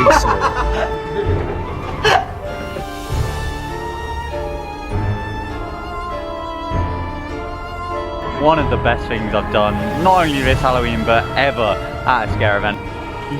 think so. One of the best things I've done, not only this Halloween, but ever at a scare event.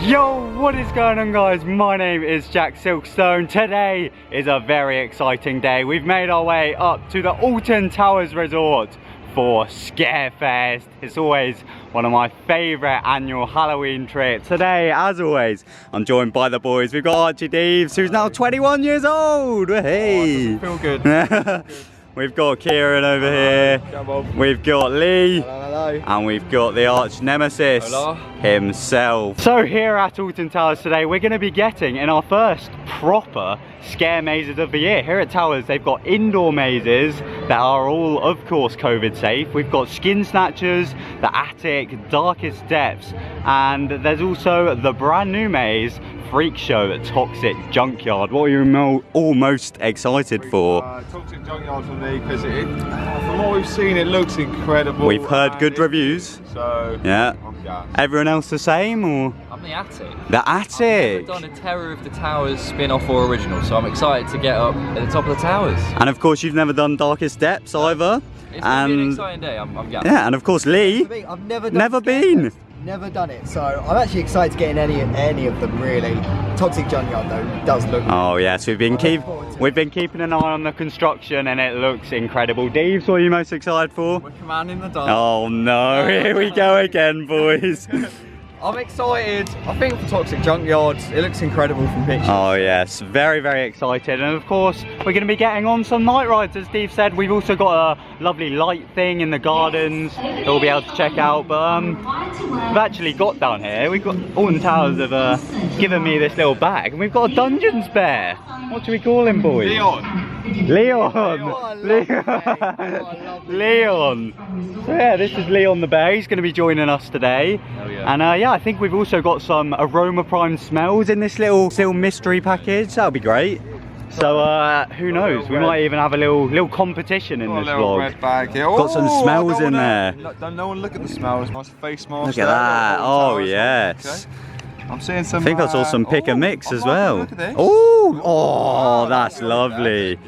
Yo, what is going on, guys? My name is TheJackSilkstone. Today is a very exciting day. We've made our way up to the Alton Towers Resort for Scarefest. It's always one of my favourite annual Halloween trips. Today, as always, I'm joined by the boys. We've got Archie Deves, who's now 21 years old. Hey! Oh, feel good. We've got Kieran over here. We've got Lee. Hello. And we've got the arch nemesis himself. So here at Alton Towers today, we're going to be getting in our first proper scare mazes of the year. Here at Towers, they've got indoor mazes that are all, of course, COVID safe. We've got Skin Snatchers, the Attic, Darkest Depths, and there's also the brand new maze, Freak Show Toxic Junkyard. What are you all most excited for? Toxic Junkyard for me, because from what we've seen, it looks incredible. We've heard good reviews. So yeah. I'm gassed. Everyone else the same, or? I'm the Attic. The Attic. I've never done a Terror of the Towers spin-off or original, so I'm excited to get up at the top of the towers. And of course, you've never done Darkest Depths either. It's gonna be an exciting day. I'm gassed. Yeah, and of course, Lee. I've never been. Never done it, so I'm actually excited to get in any of them, really. Toxic Junkyard though does look. Oh yes, we've been keeping an eye on the construction, and it looks incredible. Deves, what are you most excited for? Wickerman in the dark. Oh no, here we go again, boys. I'm excited. I think for Toxic Junkyard, it looks incredible from pictures. Oh yes, very, very excited. And of course, we're going to be getting on some night rides, as Steve said. We've also got a lovely light thing in the gardens that we'll be able to check out. But we've actually got down here, we've got Alton Towers have given me this little bag, and we've got a dungeon spare. What do we call him, boys? Leon. Leon. So yeah, this is Leon the bear. He's going to be joining us today. Oh, yeah. And yeah, I think we've also got some aroma prime smells in this little mystery package. That'll be great. So who knows? We might even have a little competition in this vlog. Red bag here. Got some smells in there. No one look at the smells. Nice face mask. Look at that. Oh yes. Okay. I'm seeing some. I think I saw some pick and mix as well. Look at this. Oh, that's lovely.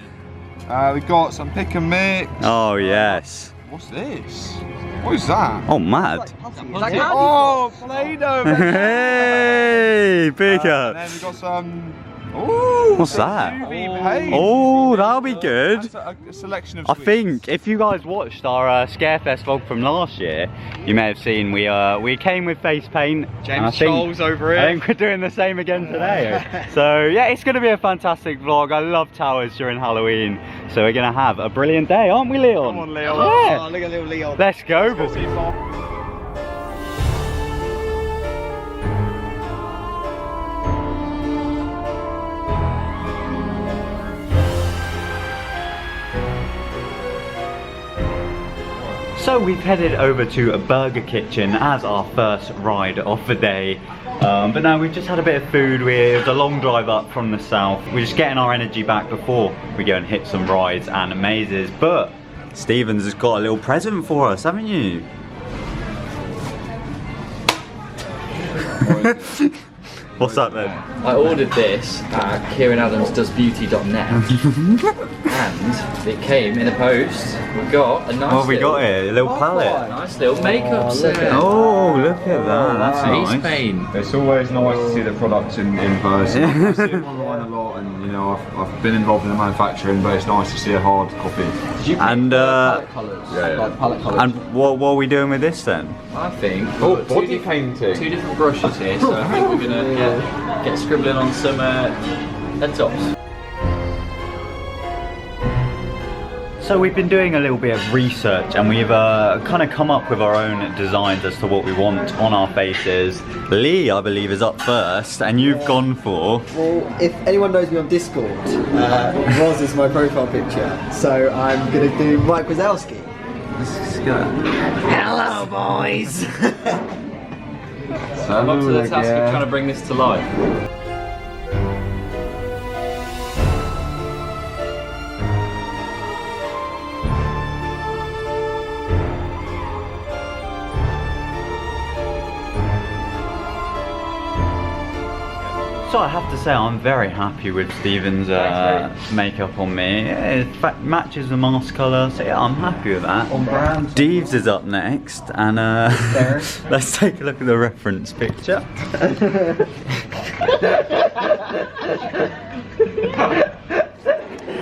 We've got some pick and mix. Oh yes. What's this? What is that? Oh, mad. Oh, Play-Doh. Hey, big And up. then we've got some. Ooh, What's some that? UV paint. Oh, that'll be good. That's a selection of I sweets. think if you guys watched our Scarefest vlog from last year, you may have seen we came with face paint. James Charles over here. I think we're doing the same again today. So yeah, it's going to be a fantastic vlog. I love towers during Halloween, so we're going to have a brilliant day, aren't we, Leon? Come on, Leon. Yeah. Oh, look at little Leon. Let's go, boys. So we've headed over to a Burger Kitchen as our first ride of the day. But now we've just had a bit of food. It was a long drive up from the south. We're just getting our energy back before we go and hit some rides and mazes. But Stevens has got a little present for us, haven't you? What's up then? I ordered this at KieranAdamsDoesBeauty.net and it came in a post. We got a nice What have we got here? A little palette. nice little makeup set. Oh, look at that. That's Face nice. paint. It's always nice to see the products in person. I see them online a lot, and you know I've been involved in the manufacturing, but it's nice to see a hard copy. And Palette colours. Yeah. Like palette colours. and what are we doing with this then? I think Oh, we've got body painting. two different brushes here, so I think we're gonna get scribbling on some head tops. So we've been doing a little bit of research, and we've kind of come up with our own designs as to what we want on our faces. Lee, I believe, is up first, and you've gone for... Well, if anyone knows me on Discord, Roz is my profile picture, so I'm gonna do Mike Wazowski. Hello, boys. I'm up to the task of trying to bring this to life. Also, I have to say I'm very happy with Steven's makeup on me. It matches the mask colour, so yeah, I'm happy with that. On brand. Deeves is up next, and let's take a look at the reference picture.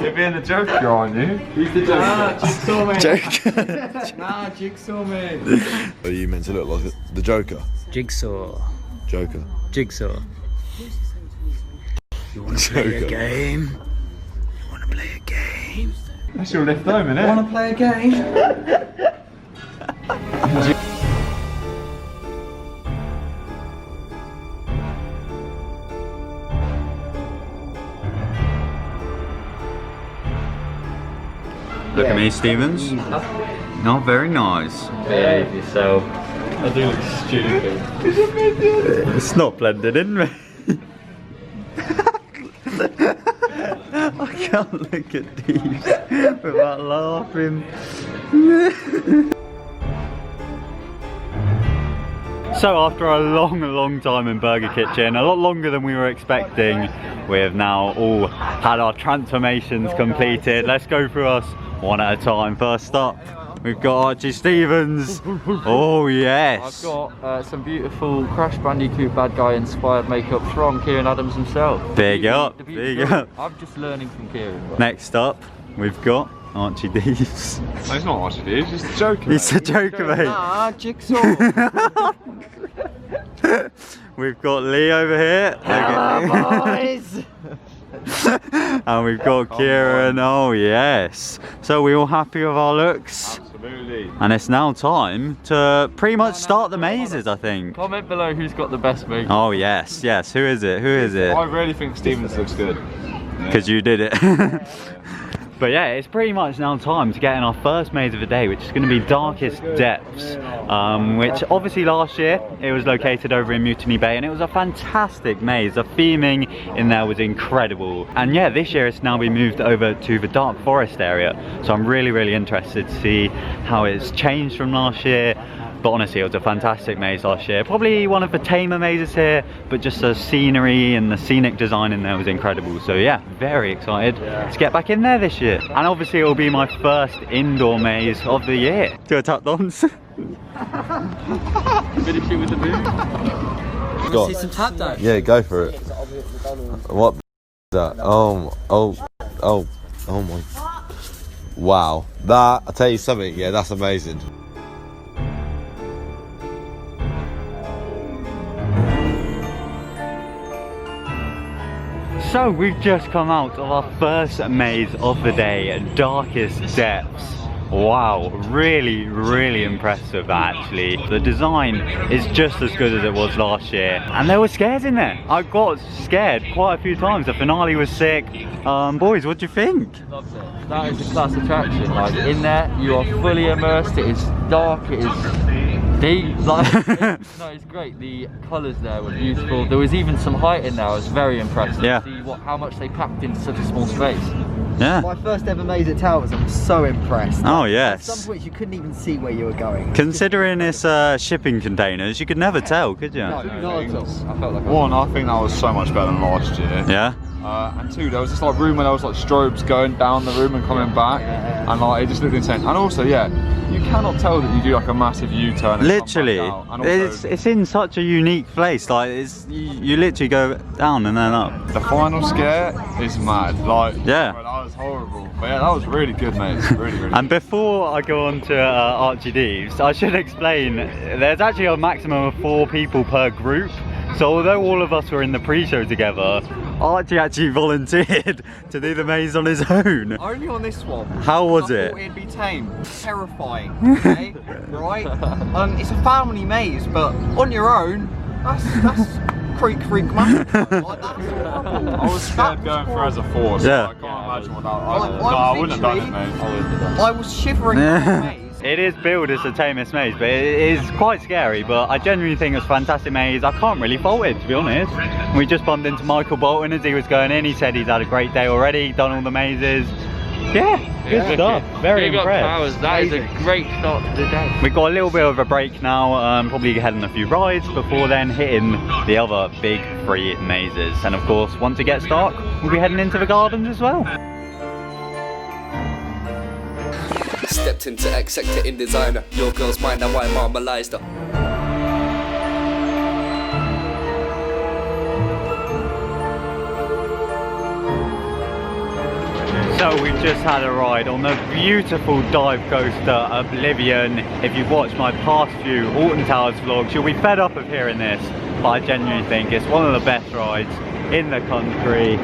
You're being the Joker, aren't you? Who's the Joker? Ah, Jigsaw mate. Joker. Nah, Jigsaw mate. Are you meant to look like the Joker? Jigsaw. Joker. Jigsaw. You want to play a game? You want to play a game? That's your lift home, innit? Want to play a game? Look at me, Stevens. Not very nice. Behave yourself. I do look stupid. It's not blended in, mate. I can't look at these without laughing. So after a long time in Burger Kitchen, a lot longer than we were expecting, we have now all had our transformations completed. Let's go through us one at a time. First up, we've got Archie Stevens. Oh yes. I've got some beautiful Crash Bandicoot bad guy inspired makeup from Kieran Adams himself. Big up, big up. I'm just learning from Kieran. But. Next up, we've got Archie Deeves. No, he's not Archie Deeves, he's the Joker. He's a Joker, mate. Nah, Jigsaw. We've got Lee over here. Boys. And we've got Kieran. Oh yes. So we all happy with our looks? Absolutely. And it's now time to pretty much start the mazes, I think. Comment below who's got the best makeup. Oh yes, yes. Who is it? Who is it? I really think Stevens looks good. Because you did it. But yeah, it's pretty much now time to get in our first maze of the day, which is going to be Darkest Depths, which obviously last year it was located over in Mutiny Bay, and it was a fantastic maze. The theming in there was incredible, and yeah, this year it's now been moved over to the Dark Forest area, so I'm really interested to see how it's changed from last year. But honestly, it was a fantastic maze last year. Probably one of the tamer mazes here, but just the scenery and the scenic design in there was incredible. So yeah, very excited to get back in there this year. And obviously it will be my first indoor maze of the year. Do a tap dance. Finish it with the move. Go See some tap dance? Yeah, go for it. What that? Oh my. Wow. That, I'll tell you something, yeah, that's amazing. So we've just come out of our first maze of the day, Darkest Depths. Wow, really impressed with that actually. The design is just as good as it was last year. And there were scares in there. I got scared quite a few times. The finale was sick. Boys, what do you think? Loved it. That is a class attraction. Like in there, you are fully immersed. It is dark. It is deep. Like, no, it's great. The colours there were beautiful. There was even some height in there. I was very impressed. Yeah. To see how much they packed into such a small space. Yeah. My first ever maze at Towers, I'm so impressed. Oh At yes. some points you couldn't even see where you were going. Considering it's shipping containers, you could never tell, could you? No, I felt like one, I think that was so much better than last year. Yeah. And two, there was this like room where there was like strobes going down the room and coming back, and like it just looked insane. And also, yeah, you cannot tell that you do like a massive U-turn. And Literally, come back out. And also, it's in such a unique place. Like you literally go down and then up. the final scare is mad. Like Yeah. well, that was horrible. But yeah, that was really good, mate. Really. And before I go on to Archie Deeves, I should explain, there's actually a maximum of 4 people per group. So although all of us were in the pre-show together, Archie actually volunteered to do the maze on his own. Only on this one. How was I it? thought it'd be tame. Terrifying, okay? Right? It's a family maze, but on your own, that's creek man. Like, that's horrible. I was scared going through as a force. Yeah. So I can't imagine what that. I I wouldn't have done it, mate. I was shivering in the maze. It is billed as the tamest maze, but it is quite scary. But I genuinely think it's a fantastic maze. I can't really fault it, to be honest. We just bumped into Michael Bolton as he was going in. He said he's had a great day already, done all the mazes. Yeah, good stuff. Very Big up impressed. Towers, that is a great start to the day. We've got a little bit of a break now, probably heading a few rides before then hitting the other big 3 mazes. And of course, once it gets dark, we'll be heading into the gardens as well. Stepped into X sector in designer. Your girl's mine, now I marmalized her. So we've just had a ride on the beautiful dive coaster Oblivion. If you've watched my past few Alton Towers vlogs, you'll be fed up of hearing this, but I genuinely think it's one of the best rides in the country.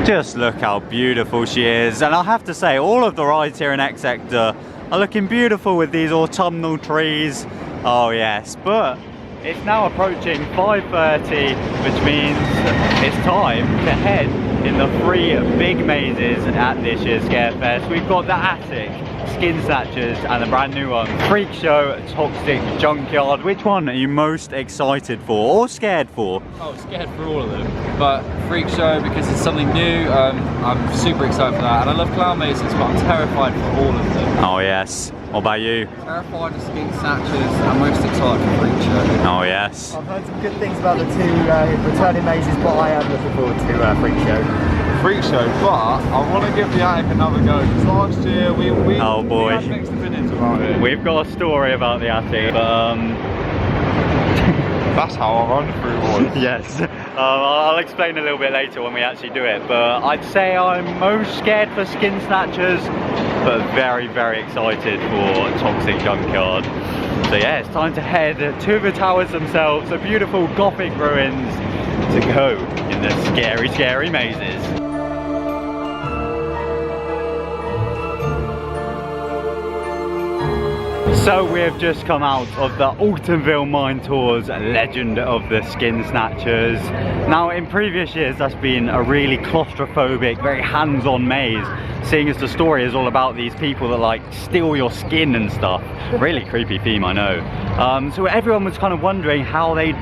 Just look how beautiful she is. And I have to say, all of the rides here in X Sector are looking beautiful with these autumnal trees. Oh yes, but it's now approaching 5:30, which means it's time to head in the 3 big mazes at this year's Scarefest. We've got the Attic, Skin Snatchers, and the brand new one, Freak Show Toxic Junkyard. Which one are you most excited for or scared for? Oh, scared for all of them. But Freak Show, because it's something new, I'm super excited for that. And I love clown mazes, but I'm terrified for all of them. Oh yes. What about you? Terrified of Skin Snatchers and most excited for Freak Show. Oh yes. I've heard some good things about the 2 returning mazes, but I am looking forward to Freak Show. Freak Show, but I want to give the Attic another go, because last year we Oh boy. had mixed opinions about it. We've got a story about the Attic, but That's how I run through one. yes. I'll explain a little bit later when we actually do it, but I'd say I'm most scared for Skin Snatchers, but very, very excited for Toxic Junkyard. So yeah, it's time to head to the towers themselves, the beautiful Gothic ruins, to go in the scary, scary mazes. So we have just come out of the Altonville Mine Tours Legend of the Skin Snatchers. Now in previous years that's been a really claustrophobic, very hands-on maze, seeing as the story is all about these people that like steal your skin and stuff. Really creepy theme, I know. So everyone was kind of wondering how they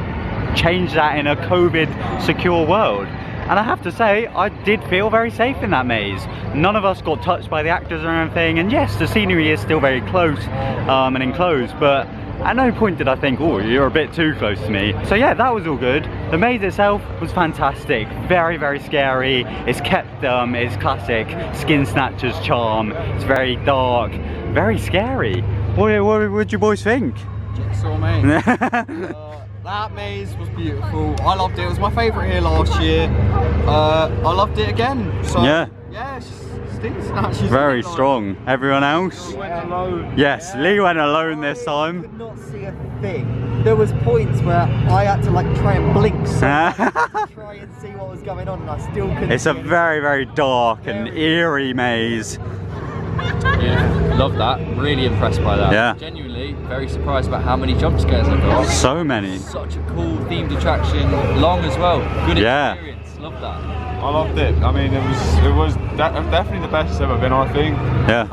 changed that in a COVID secure world. And I have to say, I did feel very safe in that maze. None of us got touched by the actors or anything, and yes, the scenery is still very close and enclosed, but at no point did I think, oh, you're a bit too close to me. So yeah, that was all good. The maze itself was fantastic, very, very scary. It's kept its classic Skin Snatchers charm. It's very dark, very scary. What did you boys think? Jigsaw maze. That maze was beautiful. I loved it. It was my favourite here last year. I loved it again. So Yeah. yeah, it's just Skin Snatchers. Very strong. Everyone else? Went alone. Yes, Lee went alone this I time. could not see a thing. There was points where I had to like try and blink so to try and see what was going on, and I still couldn't. It's a see anything. very, very dark and eerie maze. Yeah, love that. Really impressed by that. Yeah. Genuinely very surprised about how many jump scares I got. So many. Such a cool themed attraction, long as well. Good Yeah. experience. Love that. I loved it. I mean, it was definitely the best it's ever been, I think. Yeah.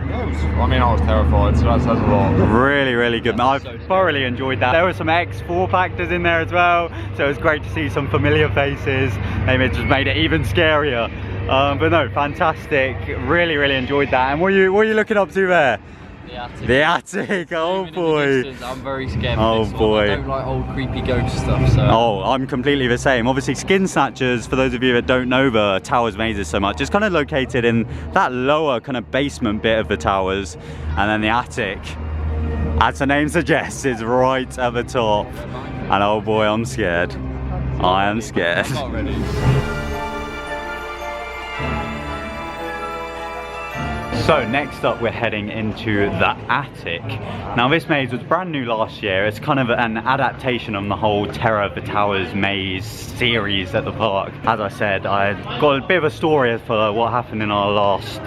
Yeah, it was, I mean, I was terrified, so that says a lot. Really, really good. Yeah, I've so thoroughly enjoyed that. There were some ex-4 actors in there as well, so it was great to see some familiar faces, and it just made it even scarier. But no, fantastic. Really, really enjoyed that. And what are you looking up to there? The Attic. The Attic. Oh Even in the boy. distance, I'm very scared Oh, of this boy. one. I don't like old creepy ghost stuff, so. Oh, I'm completely the same. Obviously, Skin Snatchers, for those of you that don't know the Towers mazes so much, it's kind of located in that lower kind of basement bit of the Towers, and then the Attic, as the name suggests, is right at the top. And oh boy, I'm scared. I am scared. I'm not ready. So next up we're heading into the Attic. Now this maze was brand new last year. It's kind of an adaptation of the whole Terror of the Towers maze series at the park. As I said, I got a bit of a story for what happened in our last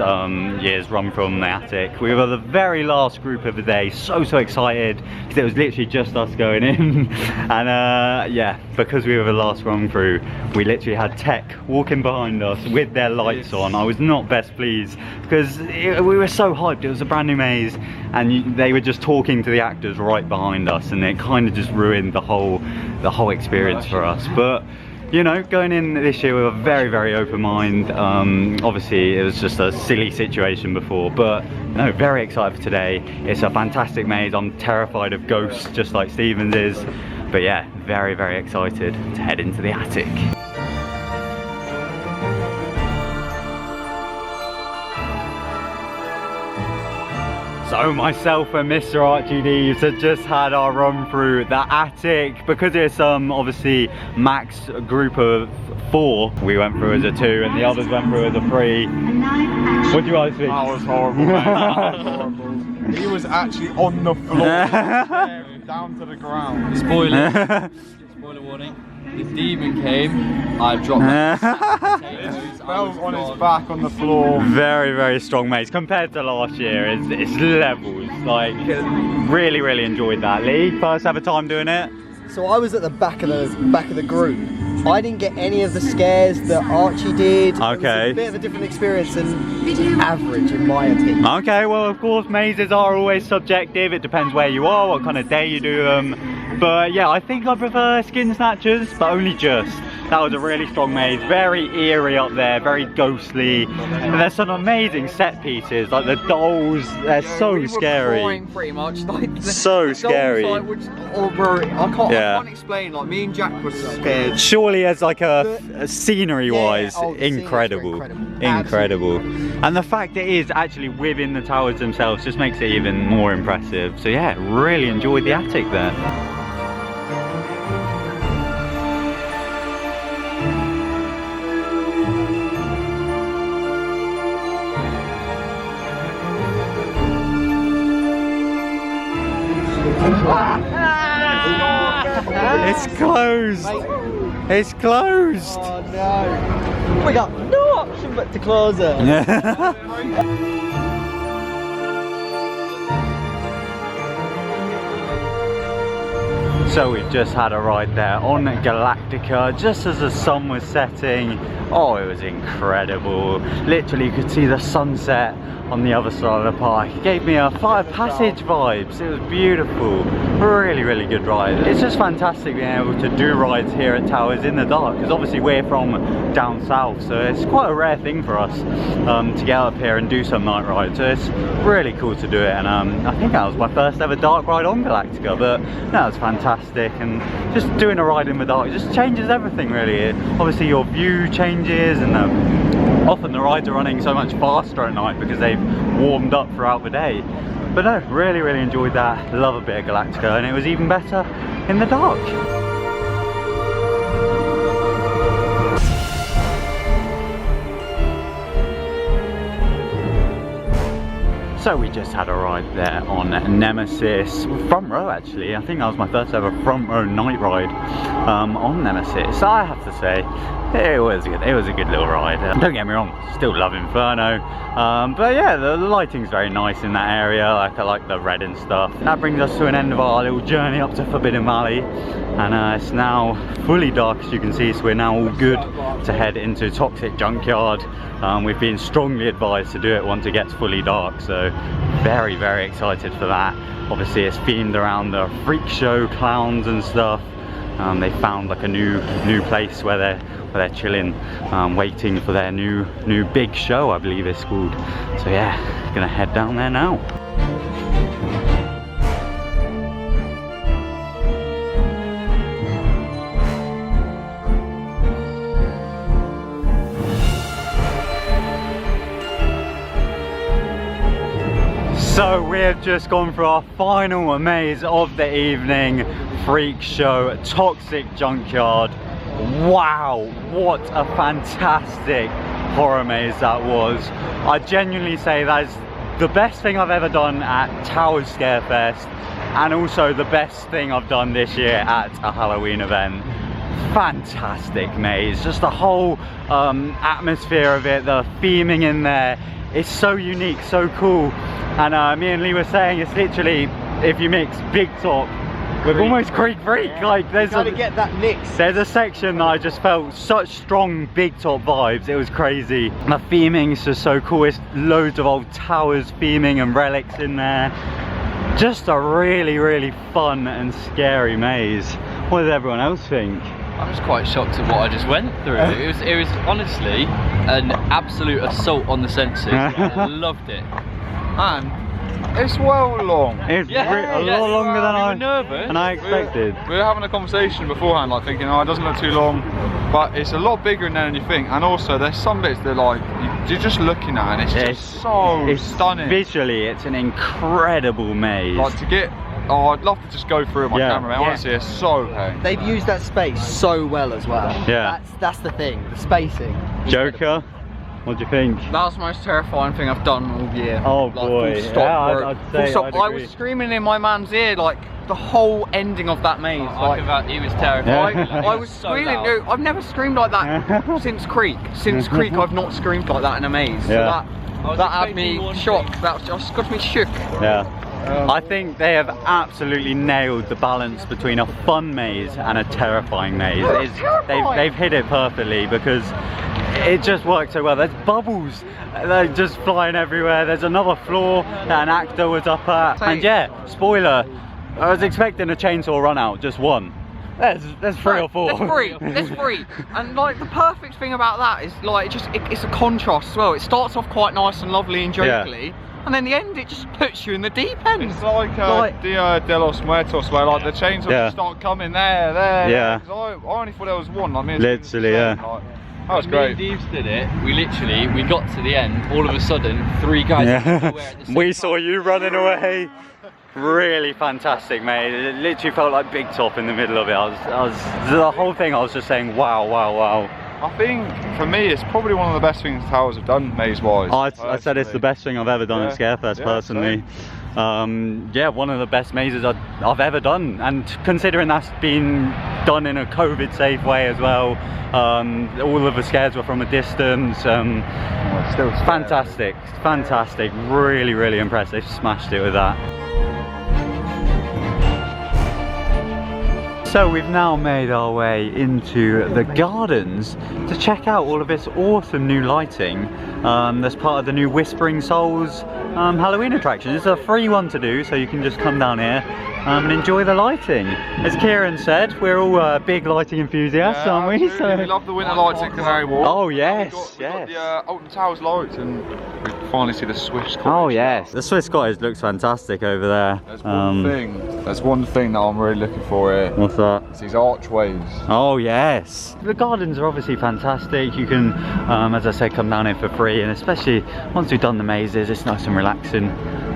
year's run from the Attic. We were the very last group of the day, so excited because it was literally just us going in. And yeah, because we were the last run through, we literally had tech walking behind us with their lights on. I was not best pleased because we were so hyped. It was a brand new maze, and they were just talking to the actors right behind us, and it kind of just ruined the whole experience for us. But you know, going in this year with a very, very open mind. Obviously, it was just a silly situation before, but no, very excited for today. It's a fantastic maze. I'm terrified of ghosts, just like Stevens is. But yeah, very, very excited to head into the attic. So myself and Mr. Archie Deves had just had our run through the attic. Because it's obviously max group of 4, we went through as a 2 and the others went through as a 3. What do you guys think? That was horrible, mate. That was horrible. He was actually on the floor, down to the ground. Spoiler warning. The demon came, I dropped potatoes, fell on his back on the floor. Very, very strong maze compared to last year. It's levels. Like, really, really enjoyed that. Lee, first ever time doing it? So I was at the back of the group. I didn't get any of the scares that Archie did. Okay. It was a bit of a different experience than average, in my opinion. Okay, well, of course, mazes are always subjective. It depends where you are, what kind of day you do them. But yeah, I think I prefer Skin Snatchers, but only just. That was a really strong maze, very eerie up there, very ghostly. And there's some amazing set pieces, like the dolls, they're so scary. Crying pretty much, like So scary. I can't explain. Like me and Jack were scared. Surely as like a scenery wise, incredible. Incredible. And the fact it is actually within the towers themselves just makes it even more impressive. So yeah, really enjoyed the attic there. It's closed! It's closed! Oh no! We got no option but to close it. So we've just had a ride there on Galactica just as the sun was setting. Oh, it was incredible. Literally you could see the sunset on the other side of the park. It gave me a Fire Passage vibes. It was beautiful. Really, really good ride. It's just fantastic being able to do rides here at Towers in the dark, because obviously we're from down south, so it's quite a rare thing for us to get up here and do some night rides. So it's really cool to do it, and I think that was my first ever dark ride on Galactica, but no, it was fantastic. And just doing a ride in the dark just changes everything really. Obviously your view changes, and often the rides are running so much faster at night because they've warmed up throughout the day. But no, really, really enjoyed that. Love a bit of Galactica, and it was even better in the dark. So we just had a ride there on Nemesis, front row actually. I think that was my first ever front row night ride on Nemesis. I have to say, it was good. It was a good little ride. Don't get me wrong, still love Inferno. But yeah, the lighting's very nice in that area. Like, I like the red and stuff. That brings us to an end of our little journey up to Forbidden Valley. And it's now fully dark, as you can see, so we're now all good to head into Toxic Junkyard. We've been strongly advised to do it once it gets fully dark, so very, very excited for that. Obviously it's themed around the freak show clowns and stuff. They found like a new place where they're chilling, waiting for their new big show, I believe it's called. So yeah, gonna head down there now. So we have just gone for our final maze of the evening, freak show, Toxic Junkyard. Wow, what a fantastic horror maze that was. I genuinely say that is the best thing I've ever done at Towers Scarefest, and also the best thing I've done this year at a Halloween event. Fantastic maze, just the whole atmosphere of it, the theming in there. It's so unique, so cool. And me and Lee were saying it's literally, if you mix Big Top with almost Creek Freak, like there's gotta get that mix. There's a section that I just felt such strong Big Top vibes. It was crazy. The theming's just so cool. It's loads of old Towers theming and relics in there. Just a really, really fun and scary maze. What does everyone else think? I'm just quite shocked at what I just went through. It was honestly an absolute assault on the senses. I loved it. And it's well long. It's a lot longer than I expected. We were having a conversation beforehand, like thinking, oh, it doesn't look too long, but it's a lot bigger in there than you think. And also, there's some bits that like you're just looking at, and it's just so stunning. Visually, it's an incredible maze. Like to get. Oh, I'd love to just go through it with my camera, man. Honestly, it's so okay. They've used that space so well as well. Yeah. That's the thing, the spacing. Joker, what do you think? That was the most terrifying thing I've done all year. Oh like, boy, full stop, yeah, I'd say full stop. I was screaming in my man's ear like the whole ending of that maze. He was terrified. I was screaming. I've never screamed like that since Creek. Since Creek, I've not screamed like that in a maze. So that had me shocked. That just got me shook. Yeah. I think they have absolutely nailed the balance between a fun maze and a terrifying maze. They've hit it perfectly because it just works so well. There's bubbles, they're just flying everywhere. There's another floor that an actor was up at. And yeah, spoiler, I was expecting a chainsaw run out, just one. There's 3 or 4. There's three. And like the perfect thing about that is like it's a contrast as well. It starts off quite nice and lovely and jokely. And then the end, it just puts you in the deep end. It's like Dia de los Muertos, where like the chainsaws just start coming there. Yeah. I only thought there was one. I mean, literally, yeah. Like, that was great. Me and Deeves did it. We got to the end. All of a sudden, 3 guys. At the same We saw you running away. Really fantastic, mate. It literally felt like Big Top in the middle of it. The whole thing, I was just saying, wow, wow, wow. I think for me, it's probably one of the best things Towers have done maze-wise. I said it's the best thing I've ever done at Scarefest, personally. Yeah, one of the best mazes I've ever done, and considering that's been done in a COVID-safe way as well. All of the scares were from a distance. Still fantastic, really, really impressed. They smashed it with that. So we've now made our way into the gardens to check out all of this awesome new lighting. That's part of the new Whispering Souls Halloween attraction. It's a free one to do, so you can just come down here and enjoy the lighting. As Kieran said, we're all big lighting enthusiasts, aren't we? So we love the winter lights at Canary Wharf. Oh yes, we got the Alton Towers lights, and we finally see the Swiss Cottage. Oh yes, the Swiss Cottage looks fantastic over there. There's one thing that I'm really looking for here. What's that? It's these archways. Oh yes. The gardens are obviously fantastic. You can, as I said, come down here for free, and especially once we've done the mazes, it's nice and relaxing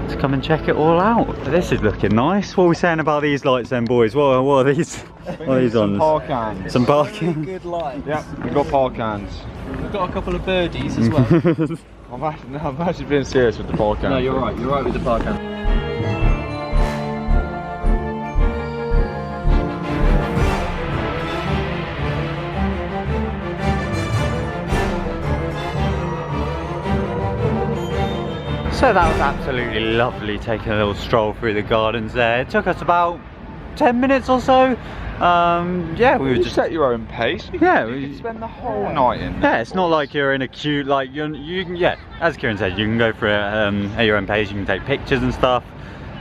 to come and check it all out. This is looking nice. What are we saying about these lights then, boys? What are these? What are these on? Some park hands. Some parking. Good lights. Yeah, we've got park hands. We've got a couple of birdies as well. I'm actually being serious with the park hands. No, you're right with the park hand. So that was absolutely lovely, taking a little stroll through the gardens there. It took us about 10 minutes or so. Yeah, we were just set your own pace. You can spend the whole night in there. Yeah, it's not like you're in a queue. Like you can, yeah, as Kieran said, you can go for it at your own pace. You can take pictures and stuff.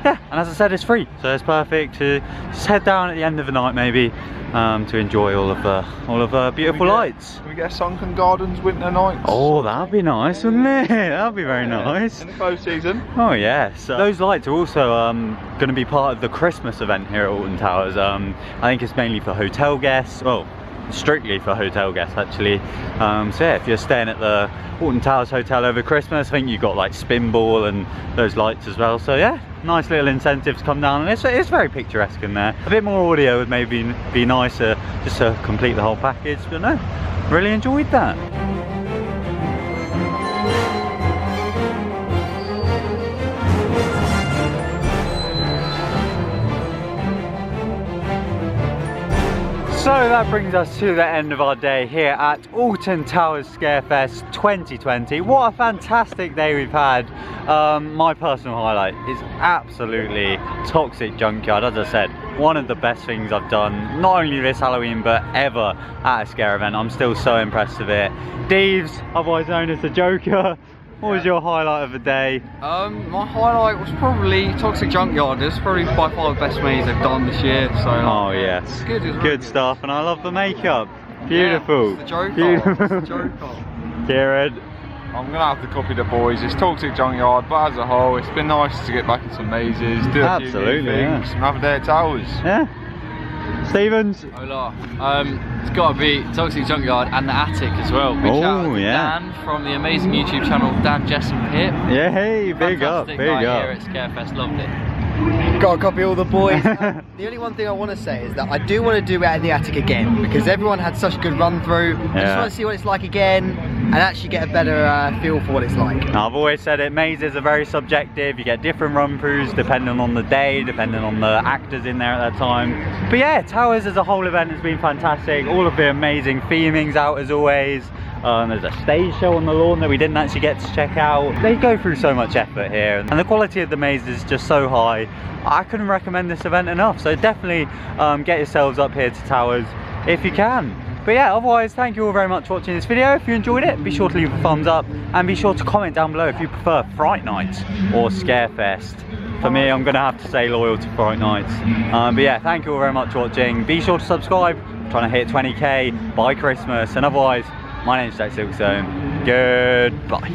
Yeah, and as I said, it's free, so it's perfect to just head down at the end of the night maybe to enjoy all of the beautiful lights. Can we get a Sunken Gardens winter nights? Oh, that'd be nice, wouldn't it? That'd be very nice. In the close season. Oh yes. Those lights are also going to be part of the Christmas event here at Alton Towers. I think it's mainly for hotel guests. Well, strictly for hotel guests actually. So yeah, if you're staying at the Alton Towers Hotel over Christmas, I think you've got like spin ball and those lights as well. So yeah, nice little incentive to come down, and it's very picturesque in there. A bit more audio would maybe be nicer just to complete the whole package, but no, really enjoyed that. So that brings us to the end of our day here at Alton Towers Scarefest 2020. What a fantastic day we've had. My personal highlight is absolutely Toxic Junkyard. As I said, one of the best things I've done, not only this Halloween but ever at a scare event. I'm still so impressed with it. Deeves, otherwise known as the Joker, What was your highlight of the day? My highlight was probably Toxic Junkyard. It's probably by far the best maze they've done this year. So Oh yes, it's good. It's good stuff, and I love the makeup. Yeah, Beautiful. it's the Joker. Beautiful. It's the Joker. Kieran. I'm gonna have to copy the boys. It's Toxic Junkyard, but as a whole, it's been nice to get back in some mazes, do a few new things, and have a day at Towers. Yeah. Stevens. Hola. It's got to be Toxic Junkyard and the Attic as well. Big shout out to Dan from the amazing YouTube channel Dan Jess and Pip. Yeah, hey, big up, Fantastic big night up. here at Scarefest, loved it. Gotta copy all the boys. The only one thing I want to say is that I do want to do it at the Attic again because everyone had such a good run through. I just want to see what it's like again and actually get a better feel for what it's like. I've always said it, mazes are very subjective. You get different run-throughs depending on the day, depending on the actors in there at that time. But yeah, Towers as a whole event has been fantastic. All of the amazing themings out as always. There's a stage show on the lawn that we didn't actually get to check out. They go through so much effort here, and the quality of the maze is just so high. I couldn't recommend this event enough, so definitely get yourselves up here to Towers if you can. But yeah, otherwise, thank you all very much for watching this video. If you enjoyed it, be sure to leave a thumbs up, and be sure to comment down below if you prefer Fright Night or Scarefest. For me, I'm gonna have to stay loyal to Fright Nights. But yeah, thank you all very much for watching. Be sure to subscribe. I'm trying to hit 20k by Christmas, and otherwise, my name's TheJackSilkstone. Goodbye.